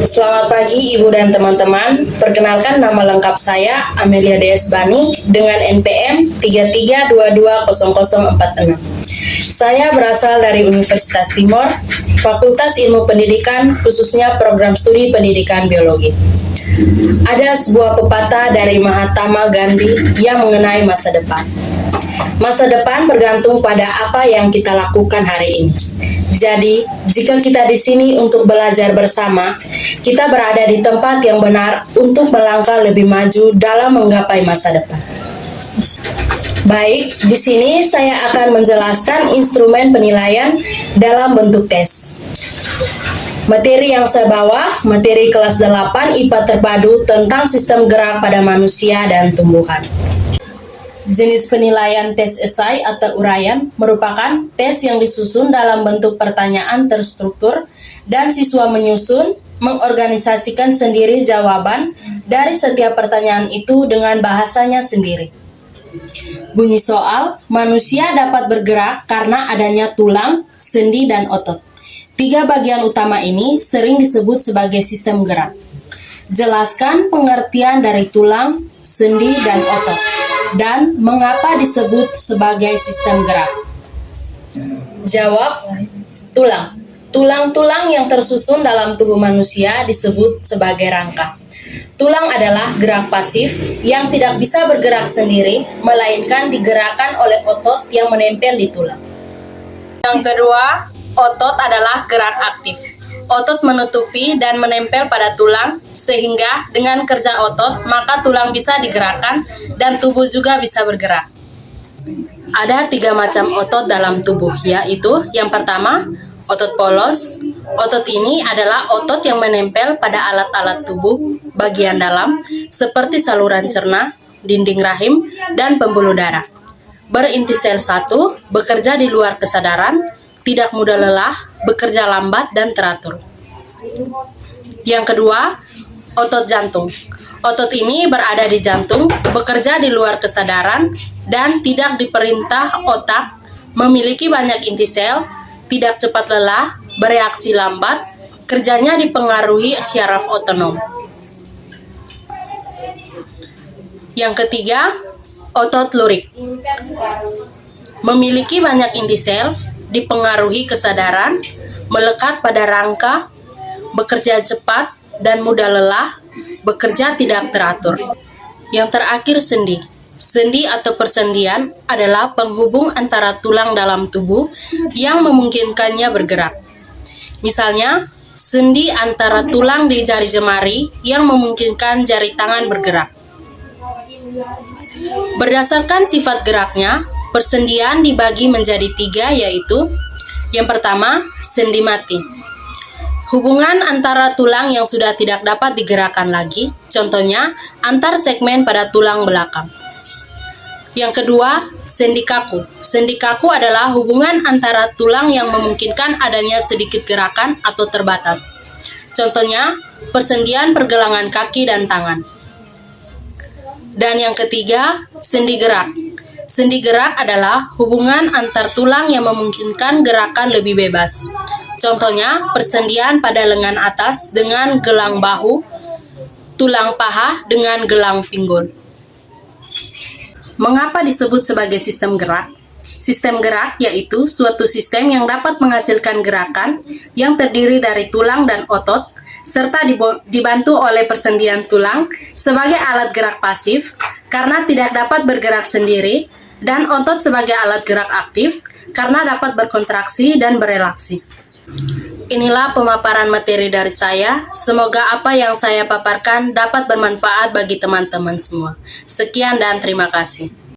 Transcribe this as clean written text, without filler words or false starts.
Selamat pagi Ibu dan teman-teman. Perkenalkan nama lengkap saya Amelia DS Bani dengan NPM 33220046. Saya berasal dari Universitas Timor, Fakultas Ilmu Pendidikan, khususnya program studi pendidikan biologi. Ada sebuah pepatah dari Mahatma Gandhi yang mengenai masa depan. Masa depan bergantung pada apa yang kita lakukan hari ini. Jadi, jika kita di sini untuk belajar bersama, kita berada di tempat yang benar untuk melangkah lebih maju dalam menggapai masa depan. Baik, di sini saya akan menjelaskan instrumen penilaian dalam bentuk tes. Materi yang saya bawa, materi kelas 8 IPA terpadu tentang sistem gerak pada manusia dan tumbuhan. Jenis penilaian tes esai atau uraian merupakan tes yang disusun dalam bentuk pertanyaan terstruktur dan siswa menyusun, mengorganisasikan sendiri jawaban dari setiap pertanyaan itu dengan bahasanya sendiri. Bunyi soal, manusia dapat bergerak karena adanya tulang, sendi, dan otot. 3 bagian utama ini sering disebut sebagai sistem gerak. Jelaskan pengertian dari tulang, sendi, dan otot, dan mengapa disebut sebagai sistem gerak. Jawab, tulang. Tulang-tulang yang tersusun dalam tubuh manusia disebut sebagai rangka. Tulang adalah gerak pasif yang tidak bisa bergerak sendiri, melainkan digerakkan oleh otot yang menempel di tulang. Yang kedua, otot adalah gerak aktif. Otot menutupi dan menempel pada tulang, sehingga dengan kerja otot, maka tulang bisa digerakkan dan tubuh juga bisa bergerak. Ada 3 macam otot dalam tubuh, yaitu yang pertama, otot polos. Otot ini adalah otot yang menempel pada alat-alat tubuh bagian dalam, seperti saluran cerna, dinding rahim, dan pembuluh darah. Berinti sel 1, bekerja di luar kesadaran, tidak mudah lelah, bekerja lambat dan teratur. Yang kedua, otot jantung. Otot ini berada di jantung, bekerja di luar kesadaran, dan tidak diperintah otak, memiliki banyak inti sel, tidak cepat lelah, bereaksi lambat, kerjanya dipengaruhi syaraf otonom. Yang ketiga, otot lurik. Memiliki banyak inti sel, dipengaruhi kesadaran, melekat pada rangka, bekerja cepat dan mudah lelah, bekerja tidak teratur. Yang terakhir, sendi. Sendi atau persendian adalah penghubung antara tulang dalam tubuh yang memungkinkannya bergerak. Misalnya, sendi antara tulang di jari jemari yang memungkinkan jari tangan bergerak. Berdasarkan sifat geraknya, persendian dibagi menjadi 3, yaitu yang pertama, sendi mati. Hubungan antara tulang yang sudah tidak dapat digerakkan lagi, contohnya antar segmen pada tulang belakang. Yang kedua, sendi kaku. Sendi kaku adalah hubungan antara tulang yang memungkinkan adanya sedikit gerakan atau terbatas. Contohnya, persendian pergelangan kaki dan tangan. Dan yang ketiga, sendi gerak. Sendi gerak adalah hubungan antar tulang yang memungkinkan gerakan lebih bebas. Contohnya, persendian pada lengan atas dengan gelang bahu, tulang paha dengan gelang pinggul. Mengapa disebut sebagai sistem gerak? Sistem gerak yaitu suatu sistem yang dapat menghasilkan gerakan yang terdiri dari tulang dan otot, serta dibantu oleh persendian tulang sebagai alat gerak pasif karena tidak dapat bergerak sendiri, dan otot sebagai alat gerak aktif karena dapat berkontraksi dan berelaksi. Inilah pemaparan materi dari saya. Semoga apa yang saya paparkan dapat bermanfaat bagi teman-teman semua. Sekian dan terima kasih.